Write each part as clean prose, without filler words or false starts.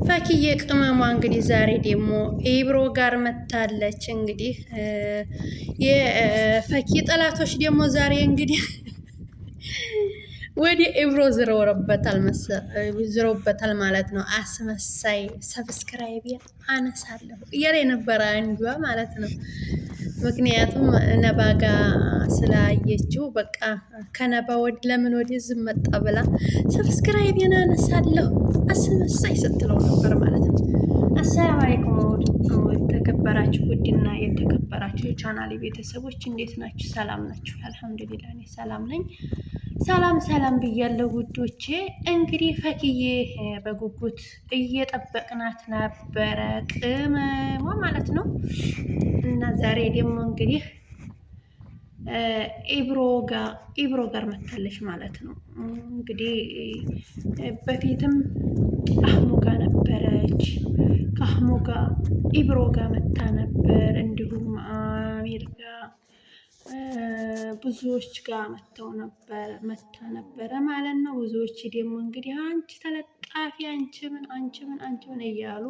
ፈኪዬ ቅመሟ እንግዲህ ዛሬ ደግሞ ኢብሮ ጋር መታለች። እንግዲህ የፈኪ ጠላቶች ደግሞ ዛሬ እንግዲህ ወደ ኢብሮ ዝረውበታል ማለት ነው። አስመሳይ ሰብስክራይብ አነሳለሁ እያለ የነበረ አንዷ ማለት ነው። ምክንያቱም ነባጋ ስላየችው በቃ ከነባ ለምን ወደ ዝም መጣ ብላ ሰብስክራይቤን አነሳለሁ አስመሳይ ስትለው ነበር ማለት ነው። አሰላሙ አለይኩም የተከበራችሁ ውድና የተከበራችሁ የቻናሌ ቤተሰቦች እንዴት ናችሁ? ሰላም ናችሁ? አልሐምዱሊላህ እኔ ሰላም ነኝ። ሰላም ሰላም ብያለሁ ውዶቼ። እንግዲህ ፈኪዬ በጉጉት እየጠበቅናት ነበረ ቅመሟ ማለት ነው። እና ዛሬ ደግሞ እንግዲህ ኢብሮ ጋር መታለች ማለት ነው። እንግዲህ በፊትም አህሙ ጋር ነበረች። ከአህሙ ጋር ኢብሮ ጋር መታ ነበር። እንዲሁም አሚር ጋር ብዙዎች ጋር መታ ነበረ ማለት ነው። ብዙዎች ደግሞ እንግዲህ አንቺ ተለጣፊ አንቺ ምን እያሉ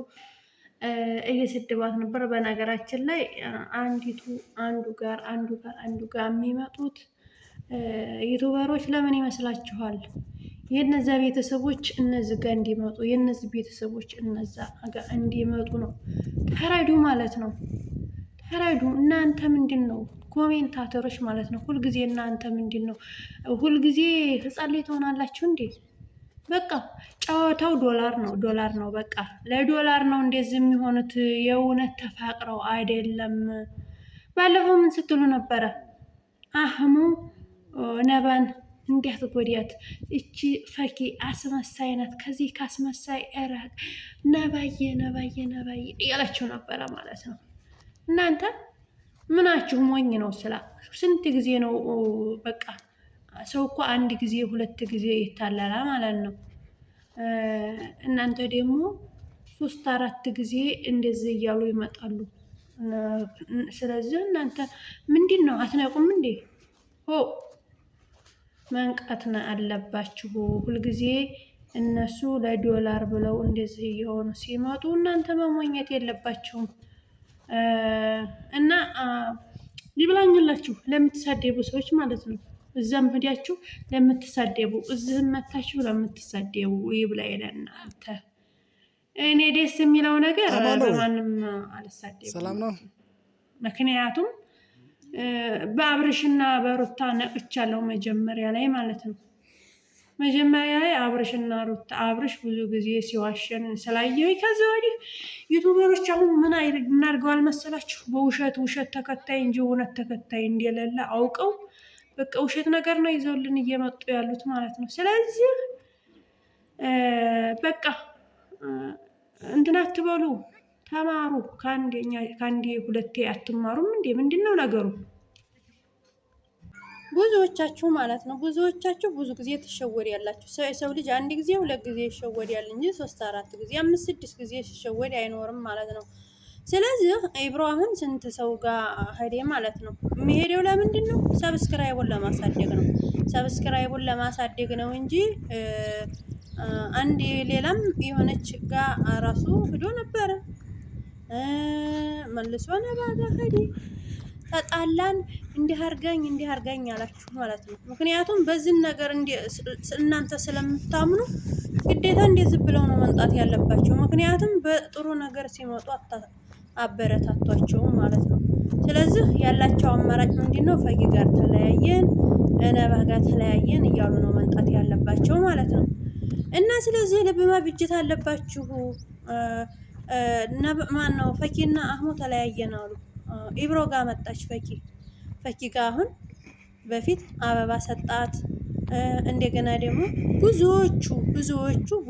እየሰደባት ነበር። በነገራችን ላይ አንዱ ጋር የሚመጡት ዩቱበሮች ለምን ይመስላችኋል? የነዛ ቤተሰቦች እነዚህ ጋር እንዲመጡ የነዚህ ቤተሰቦች እነዛ ጋር እንዲመጡ ነው። ተረዱ ማለት ነው። ተረዱ። እናንተ ምንድን ነው ኮሜንታተሮች ማለት ነው። ሁልጊዜ እናንተ ምንድን ነው ሁልጊዜ ህፃን ላይ ትሆናላችሁ እንዴ? በቃ ጨዋታው ዶላር ነው። በቃ ለዶላር ነው እንደዚህ የሚሆኑት። የእውነት ተፋቅረው አይደለም። ባለፈው ምን ስትሉ ነበረ? አህሙ ነባን እንዴት ጎዲያት እቺ ፈኪ አስመሳይ ናት። ከዚህ ካስመሳይ እራቅ ነባዬ እያላችሁ ነበረ ማለት ነው። እናንተ ምናችሁ ሞኝ ነው? ስንት ጊዜ ነው? በቃ ሰው እኮ አንድ ጊዜ ሁለት ጊዜ ይታለላል ማለት ነው። እናንተ ደግሞ 3-4 ጊዜ እንደዚህ እያሉ ይመጣሉ። ስለዚህ እናንተ ምንድን ነው አትነቁም እንዴ? መንቃት አለባችሁ። ሁልጊዜ እነሱ ለዶላር ብለው እንደዚህ እየሆኑ ሲመጡ እናንተ መሞኘት የለባችሁም። እና ይብላኝላችሁ ለምትሳደቡ ሰዎች ማለት ነው። እዛም ሄዳችሁ ለምትሳደቡ፣ እዚህም መታችሁ ለምትሳደቡ ይብላኝ ለእናንተ። እኔ ደስ የሚለው ነገር በማንም አልሳደብም። ምክንያቱም በአብርሽና በሩታ ነቅቻለሁ መጀመሪያ ላይ ማለት ነው። መጀመሪያ ላይ አብርሽና ሩታ አብርሽ ብዙ ጊዜ ሲዋሸን ስላየሁኝ ከዛ ወዲህ ዩቱበሮች አሁን ምን አድርገዋል መሰላችሁ? ውሸት ተከታይ እንጂ እውነት ተከታይ እንደሌለ አውቀው በቃ ውሸት ነገር ነው ይዘውልን እየመጡ ያሉት ማለት ነው። ስለዚህ በቃ እንትን አትበሉ፣ ተማሩ። ከአንዴ ሁለቴ አትማሩም እንዴ? ምንድን ነው ነገሩ? ብዙዎቻችሁ ማለት ነው ብዙ ጊዜ ትሸወድ ያላችሁ። የሰው ልጅ አንድ ጊዜ ሁለት ጊዜ ይሸወዳል እንጂ 3-4 ጊዜ 5-6 ጊዜ ሲሸወድ አይኖርም ማለት ነው። ስለዚህ ኢብሮ አሁን ስንት ሰው ጋር ሄደ ማለት ነው። የሚሄደው ለምንድን ነው? ሰብስክራይቡን ለማሳደግ ነው እንጂ አንድ ሌላም የሆነች ጋር ራሱ ሄዶ ነበረ። መልሶ ነባጋ ሄደ። ተጣላን እንዲህ አርጋኝ አላችሁ ማለት ነው። ምክንያቱም በዚህ ነገር እናንተ ስለምታምኑ ግዴታ እንደዚህ ብለው ነው መምጣት ያለባቸው። ምክንያቱም በጥሩ ነገር ሲመጡ አበረታቷቸውም ማለት ነው። ስለዚህ ያላቸው አማራጭ ምንድነው? ፈኪ ጋር ተለያየን፣ ነባ ጋር ተለያየን እያሉ ነው መምጣት ያለባቸው ማለት ነው። እና ስለዚህ ልብ ማብጀት አለባችሁ። ማን ነው? ፈኪና አህሙ ተለያየን አሉ። ኢብሮ ጋር መጣች ፈኪ ጋር አሁን በፊት አበባ ሰጣት። እንደገና ደግሞ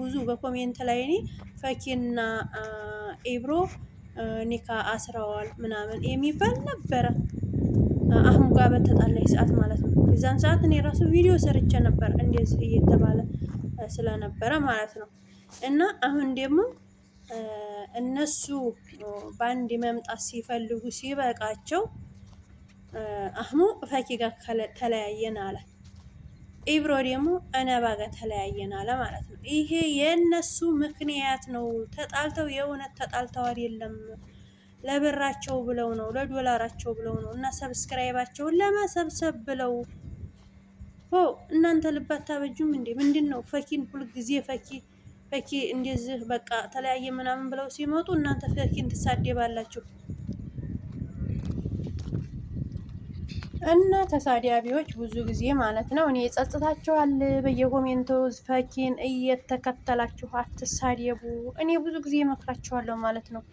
ብዙ በኮሜንት ላይ እኔ ፈኪና ኢብሮ ኒካ አስረዋል ምናምን የሚባል ነበረ። አህሙ ጋር በተጣላች ሰዓት ማለት ነው። የዛን ሰዓት እኔ ራሱ ቪዲዮ ሰርቼ ነበር እንደዚህ እየተባለ ስለነበረ ማለት ነው። እና አሁን ደግሞ እነሱ በአንድ መምጣት ሲፈልጉ ሲበቃቸው አህሙ ፈኪ ጋር ተለያየን አለ። ኢብሮ ደግሞ እነባ ጋር ተለያየን አለ ማለት ነው። ይሄ የእነሱ ምክንያት ነው። ተጣልተው የእውነት ተጣልተው አይደለም። ለብራቸው ብለው ነው፣ ለዶላራቸው ብለው ነው እና ሰብስክራይባቸውን ለመሰብሰብ ብለው። ሆ እናንተ ልብ አታበጁም እንዴ? ምንድን ነው ፈኪን ሁልጊዜ ፈኪ እንደዚህ በቃ ተለያየ ምናምን ብለው ሲመጡ እናንተ ፈኪን ትሳደባላችሁ። እና ተሳዳቢዎች ብዙ ጊዜ ማለት ነው እኔ ጸጽታችኋል። በየኮሜንቱ ፈኪን እየተከተላችሁ አትሳደቡ። እኔ ብዙ ጊዜ እመክራችኋለሁ ማለት ነው።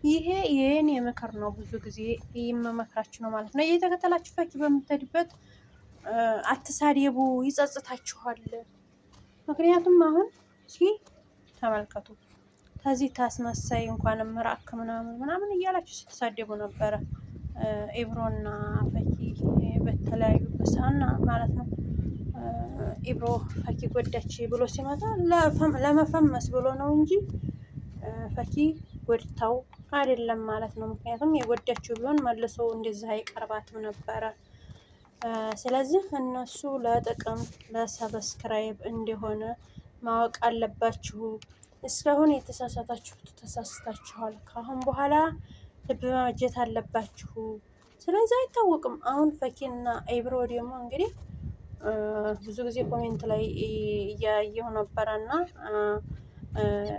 ይሄ የኔ ምክር ነው። ብዙ ጊዜ የምመክራችሁ ነው ማለት ነው። እየተከተላችሁ ፈኪ በምትሄድበት አትሳደቡ፣ ይጸጽታችኋል። ምክንያቱም አሁን እስኪ ተመልከቱ፣ ከዚህ ታስመሳይ እንኳንም ምራክ ምናምን እያላችሁ ስትሳደቡ ነበረ ኢብሮና ፈኪ በተለያዩበት ሰዓት ማለት ነው። ኢብሮ ፈኪ ጎዳች ብሎ ሲመጣ ለመፈመስ ብሎ ነው እንጂ ፈኪ ጎድታው አይደለም ማለት ነው። ምክንያቱም የጎዳችው ቢሆን መልሶ እንደዚህ አይቀርባትም ነበረ። ስለዚህ እነሱ ለጥቅም ለሰብስክራይብ እንደሆነ ማወቅ አለባችሁ። እስካሁን የተሳሳታችሁት ተሳስታችኋል። ከአሁን በኋላ ልብ ማጀት አለባችሁ። ስለዚህ አይታወቅም። አሁን ፈኪና ኢብሮ ደግሞ እንግዲህ ብዙ ጊዜ ኮሜንት ላይ እያየሁ ነበረ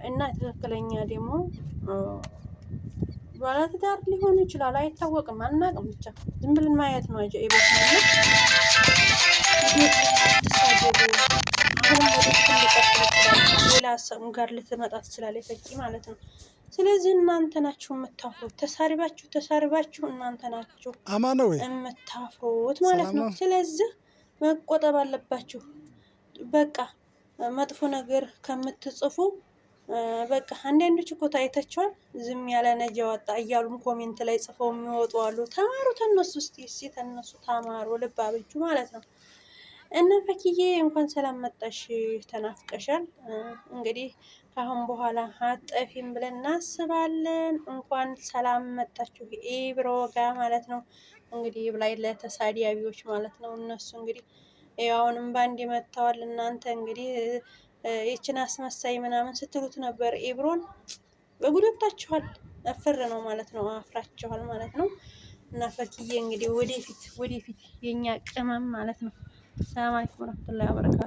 እና ትክክለኛ ደግሞ ባለትዳር ሊሆኑ ይችላል፣ አይታወቅም፣ አናውቅም። ብቻ ዝም ብለን ማየት ነው። አጀ ኢብሮ ሌላ ሰው ጋር ልትመጣ ትችላለች ፈኪ ማለት ነው። ስለዚህ እናንተ ናችሁ የምታፍሩት። ተሳሪባችሁ እናንተ ናችሁ የምታፍሩት ማለት ነው። ስለዚህ መቆጠብ አለባችሁ። በቃ መጥፎ ነገር ከምትጽፉ በቃ አንዳንዶች እኮ ታይታችኋል። ዝም ያለ ነጃ ወጣ እያሉም ኮሜንት ላይ ጽፈው የሚወጡ አሉ። ተማሩ ተነሱ፣ እስቲ ተነሱ ተማሩ፣ ልብ አብጁ ማለት ነው። እና ፈኪዬ እንኳን ሰላም መጣሽ፣ ተናፍቀሻል። እንግዲህ ከአሁን በኋላ አጠፊም ብለን እናስባለን። እንኳን ሰላም መጣችሁ ኢብሮ ጋ ማለት ነው። እንግዲህ ብላይ ለተሳዳቢዎች ማለት ነው። እነሱ እንግዲህ አሁንም ባንድ መጥተዋል። እናንተ እንግዲህ ይችን አስመሳይ ምናምን ስትሉት ነበር። ኢብሮን በጉድታችኋል። እፍር ነው ማለት ነው። አፍራችኋል ማለት ነው። እና ፈኪዬ እንግዲህ ወደፊት የኛ ቅመም ማለት ነው። ሰላም አለይኩም ወራህመቱላሂ ወበረካቱ።